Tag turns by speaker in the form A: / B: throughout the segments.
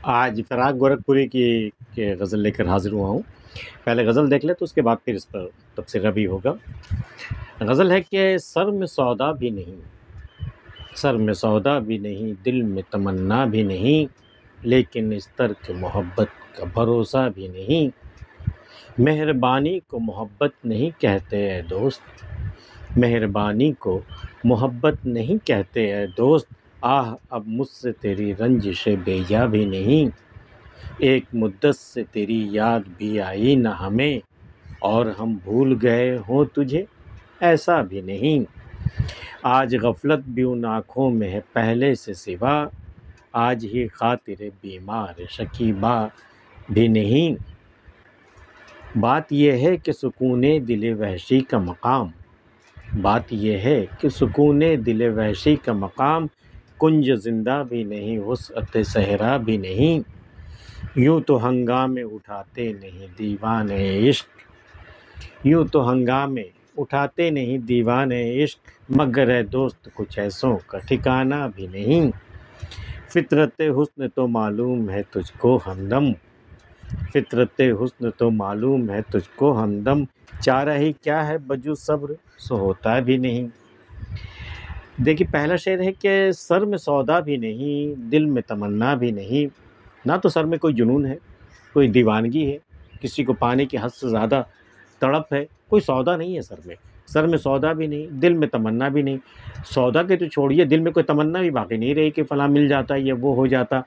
A: आज फ़राग गोरखपुरी की गज़ल लेकर हाज़िर हुआ हूँ। पहले गज़ल देख लें तो उसके बाद फिर इस पर तबसरा भी होगा। गज़ल है कि सर में सौदा भी नहीं, सर में सौदा भी नहीं, दिल में तमन्ना भी नहीं, लेकिन इस तर्क मोहब्बत का भरोसा भी नहीं। मेहरबानी को मोहब्बत नहीं कहते ऐ दोस्त, मेहरबानी को मोहब्बत नहीं कहते ऐ दोस्त। आह अब मुझसे तेरी रंजिशें बेजा भी नहीं, एक मुद्दत से तेरी याद भी आई न हमें, और हम भूल गए हों तुझे ऐसा भी नहीं। आज गफलत भी उन आँखों में है पहले से सिवा, आज ही खातिर बीमार शकीबा भी नहीं। बात यह है कि सुकूने दिल वहशी का मकाम, बात यह है कि सुकूने दिल वहशी का मकाम, कुंज जिंदा भी नहीं, वसअत सहरा भी नहीं। यूँ तो हंगामे उठाते नहीं दीवाने इश्क, यूँ तो हंगामे उठाते नहीं दीवाने इश्क, मगर है दोस्त कुछ ऐसों का ठिकाना भी नहीं। फितरत हुस्न तो मालूम है तुझको हमदम, फितरत हुस्न तो मालूम है तुझको हमदम, चारा ही क्या है बजू सब्र सो होता भी नहीं। देखिए, पहला शेर है कि सर में सौदा भी नहीं, दिल में तमन्ना भी नहीं। ना तो सर में कोई जुनून है, कोई दीवानगी है, किसी को पाने की हद से ज़्यादा तड़प है, कोई सौदा नहीं है सर में। सर में सौदा भी नहीं, दिल में तमन्ना भी नहीं। सौदा के तो छोड़िए, दिल में कोई तमन्ना भी बाकी नहीं रही कि फ़लाँ मिल जाता या वो हो जाता।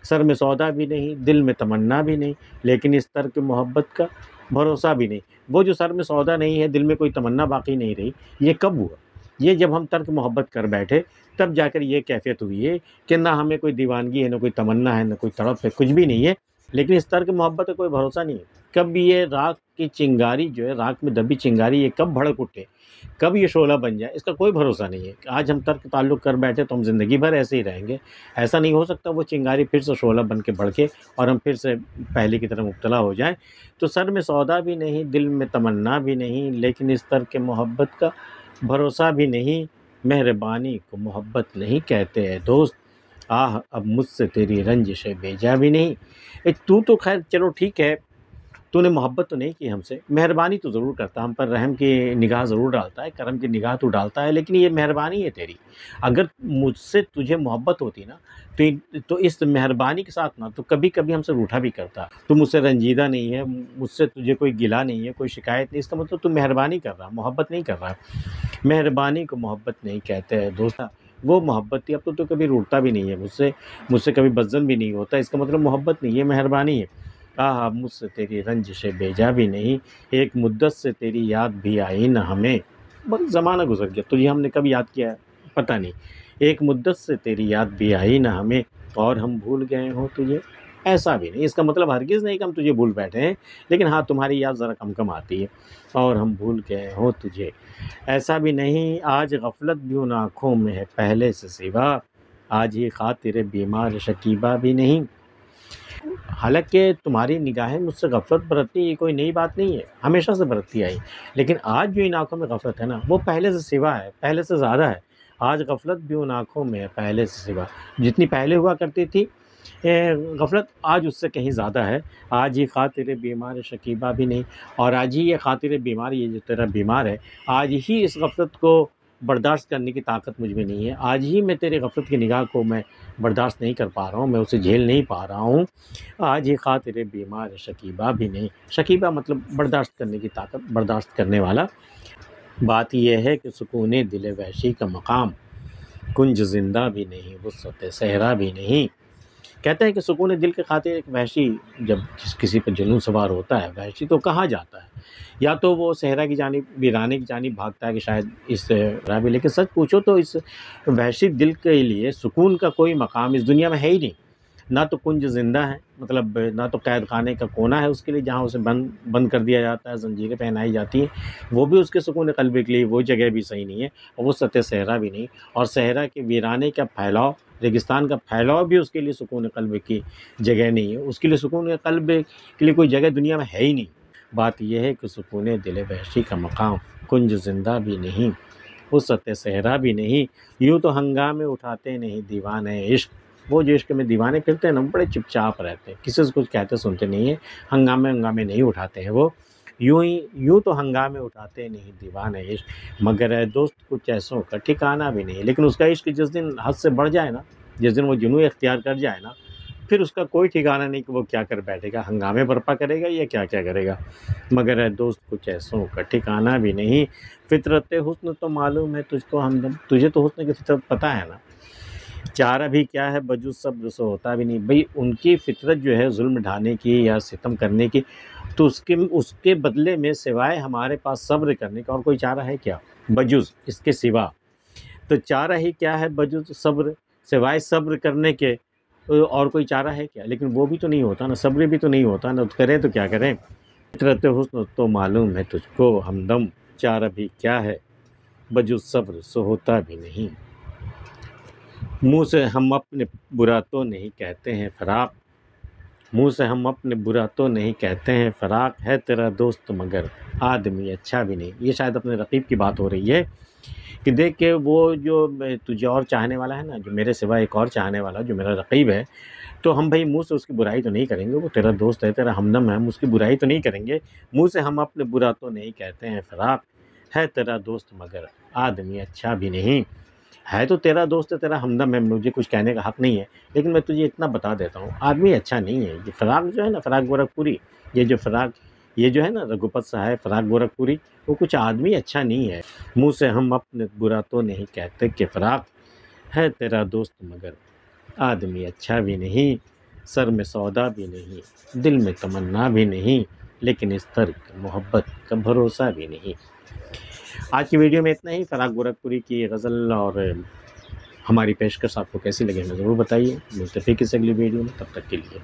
A: सर में सौदा भी नहीं, दिल में तमन्ना भी नहीं, लेकिन इस तर्क मोहब्बत का भरोसा भी नहीं। वो जो सर में सौदा नहीं है, दिल में कोई तमन्ना बाकी नहीं रही, ये कब हुआ? ये जब हम तर्क मोहब्बत कर बैठे, तब जाकर ये कैफ़ियत हुई है कि ना हमें कोई दीवानगी है, ना कोई तमन्ना है, ना कोई तड़प है, कुछ भी नहीं है। लेकिन इस तर्क मोहब्बत का कोई भरोसा नहीं है। कब ये राख की चिंगारी जो है, राख में दबी चिंगारी, ये कब भड़क उठे, कब ये शोला बन जाए, इसका कोई भरोसा नहीं है। आज हम तर्क ताल्लुक़ कर बैठे तो हम ज़िंदगी भर ऐसे ही रहेंगे। ऐसा नहीं हो सकता वो चिंगारी फिर से शोला बन के भड़के और हम फिर से पहले की तरह मुब्तला हो जाएँ। तो सर में सौदा भी नहीं, दिल में तमन्ना भी नहीं, लेकिन इस तर्क मोहब्बत का भरोसा भी नहीं। मेहरबानी को मोहब्बत नहीं कहते ऐ दोस्त, आह अब मुझसे तेरी रंजिशें बेजा भी नहीं। तू तो खैर चलो ठीक है, तूने मोहब्बत तो नहीं की हमसे, मेहरबानी तो ज़रूर करता, हम पर रहम की निगाह ज़रूर डालता है, करम की निगाह तो डालता है, लेकिन ये मेहरबानी है तेरी। अगर मुझसे तुझे मोहब्बत होती ना, तो इस मेहरबानी के साथ ना तो कभी-कभी हमसे रूठा भी करता। तू मुझसे रंजीदा नहीं है, मुझसे तुझे कोई गिला नहीं है, कोई शिकायत नहीं, इसका मतलब तू मेहरबानी कर रहा, मोहब्बत नहीं कर रहा। मेहरबानी को मोहब्बत नहीं कहते हैं दोस्त, वो मोहब्बत थी, अब तो कभी रूठता भी नहीं है मुझसे, मुझसे कभी बज़्ज़न भी नहीं होता, इसका मतलब मोहब्बत नहीं है, मेहरबानी है। आह अब मुझसे तेरी रंजिशें बेजा भी नहीं, एक मुद्दत से तेरी याद भी आई न हमें। बस ज़माना गुज़र गया, तुझे हमने कब याद किया है पता नहीं। एक मुद्दत से तेरी याद भी आई न हमें, और हम भूल गए हों तुझे ऐसा भी नहीं। इसका मतलब हरगिज़ नहीं कि हम तुझे भूल बैठे हैं, लेकिन हाँ, तुम्हारी याद ज़रा कम-कम आती है। और हम भूल गए हों तुझे ऐसा भी नहीं, आज गफलत भी उन आँखों में है पहले से सिवा, आज ही खातिर बीमार शकीबा भी नहीं। हालाँकि तुम्हारी निगाहें मुझसे गफलत बरतती, ये कोई नई बात नहीं है, हमेशा से बरतती आई। लेकिन आज जो इन आँखों में गफलत है ना, वो पहले से सिवा है, पहले से ज़्यादा है। आज गफलत भी उन आँखों में है पहले से सिवा, जितनी पहले हुआ करती थी गफलत, आज उससे कहीं ज़्यादा है। आज ही खातिर बीमार शकीबा भी नहीं, और आज ही ये खातिर बीमार, ये जो तेरा बीमार है, आज ही इस गफलत को बर्दाश्त करने की ताकत मुझ में नहीं है। आज ही मैं तेरे गफलत की निगाह को मैं बर्दाश्त नहीं कर पा रहा हूँ, मैं उसे झेल नहीं पा रहा हूँ। आज ही खातिर बीमार शकीबा भी नहीं, शकीबा मतलब बर्दाश्त करने की ताकत, बर्दाश्त करने वाला। बात यह है कि सुकूने दिल वहशी का मकाम, कुंज ज़िंदा भी नहीं, वसअत सहरा भी नहीं। कहते हैं कि सुकून दिल के खातिर एक वहशी जब किसी पर जुनून सवार होता है, वहशी तो कहाँ जाता है, या तो वो सहरा की जानिब, वीराने की जानिब भागता है कि शायद इस राह, लेकिन सच पूछो तो इस वहशी दिल के लिए सुकून का कोई मकाम इस दुनिया में है ही नहीं। ना तो कुंज ज़िंदा है, मतलब ना तो कैद खाने का कोना है उसके लिए जहाँ उसे बंद कर दिया जाता है, ज़ंजीरें पहनाई जाती हैं, वो भी उसके सुकून क़ल्ब के लिए वो जगह भी सही नहीं है, और वो सतह सहरा भी नहीं, और सहरा के वीराने का फैलाव, रेगिस्तान का फैलाव भी उसके लिए सुकून क़ल्ब की जगह नहीं है। उसके लिए सुकून क़ल्ब के लिए कोई जगह दुनिया में है ही नहीं। बात यह है कि सुकून दिल वहशी का मकाम, कुंज ज़िंदा भी नहीं, वसअत सहरा भी नहीं। यूँ तो हंगामे उठाते नहीं दीवाने इश्क, वो जो इश्क में दीवाने फिरते हैं ना, बड़े चुपचाप रहते हैं, किसी से कुछ कहते सुनते नहीं हैं, हंगामे नहीं उठाते हैं वो। यूँ तो हंगामे उठाते नहीं दीवाने इश्क, मगर है दोस्त कुछ ऐसों का ठिकाना भी नहीं। लेकिन उसका इश्क जिस दिन हद से बढ़ जाए ना, जिस दिन वो जुनून इख्तियार कर जाए ना, फिर उसका कोई ठिकाना नहीं कि वो क्या कर बैठेगा, हंगामे बर्पा करेगा या क्या-क्या करेगा। मगर है दोस्त कुछ ऐसों का ठिकाना भी नहीं, फितरत हुस्न तो मालूम है तुझको हमदम, तुझे तो हुस्न की फितरत पता है ना। चारा भी क्या है बजुज़ सब्र सो होता भी नहीं। भई उनकी फितरत जो है ज़ुल्म ढाने की या सितम करने की, तो उसके बदले में सिवाय हमारे पास सब्र करने का और कोई चारा है क्या? बजुज़ इसके सिवा। तो चारा ही क्या है बजुज़ सब्र, सिवाय सब्र करने के और कोई चारा है क्या? लेकिन वो भी तो नहीं होता ना, सब्र भी तो नहीं होता ना, तो करें तो क्या करें? फितरत हुस्न तो मालूम है तुझको हमदम, चारा भी क्या है बजुज़ सब्र सो होता भी नहीं। मुँह से हम अपने बुरा तो नहीं कहते हैं फ़राक़, मुँह से हम अपने बुरा तो नहीं कहते हैं फ़राक़, है तेरा दोस्त मगर आदमी अच्छा भी नहीं। ये शायद अपने रक़ीब की बात हो रही है कि देख के वो जो तुझे और चाहने वाला है ना, जो मेरे सिवा एक और चाहने वाला जो मेरा रक़ीब है, तो हम भई मुँह से उसकी बुराई तो नहीं करेंगे, वो तेरा दोस्त है, तेरा हमदम है, हम उसकी बुराई तो नहीं करेंगे। मुँह से हम अपने बुरा तो नहीं कहते हैं फ़राक़, है तेरा दोस्त मगर आदमी अच्छा भी नहीं। है तो तेरा दोस्त है, तेरा हमदम है, मुझे कुछ कहने का हक़ नहीं है, लेकिन मैं तुझे इतना बता देता हूँ, आदमी अच्छा नहीं है। ये फ़राक़ जो है ना, फ़राक़ गोरखपुरी, ये जो है ना रघुपत सहाय फ़राक़ गोरखपुरी, वो कुछ आदमी अच्छा नहीं है। मुँह से हम अपने बुरा तो नहीं कहते कि फ़राक़, है तेरा दोस्त मगर आदमी अच्छा भी नहीं, सर में सौदा भी नहीं, दिल में तमन्ना भी नहीं, लेकिन इस तर्क मोहब्बत का भरोसा भी नहीं। आज की वीडियो में इतना ही। फ़राक़ गोरखपुरी की ये गज़ल और हमारी पेशकश आपको कैसी लगी हमें ज़रूर बताइए। मिलते हैं फिर किसी अगली वीडियो में, तब तक के लिए।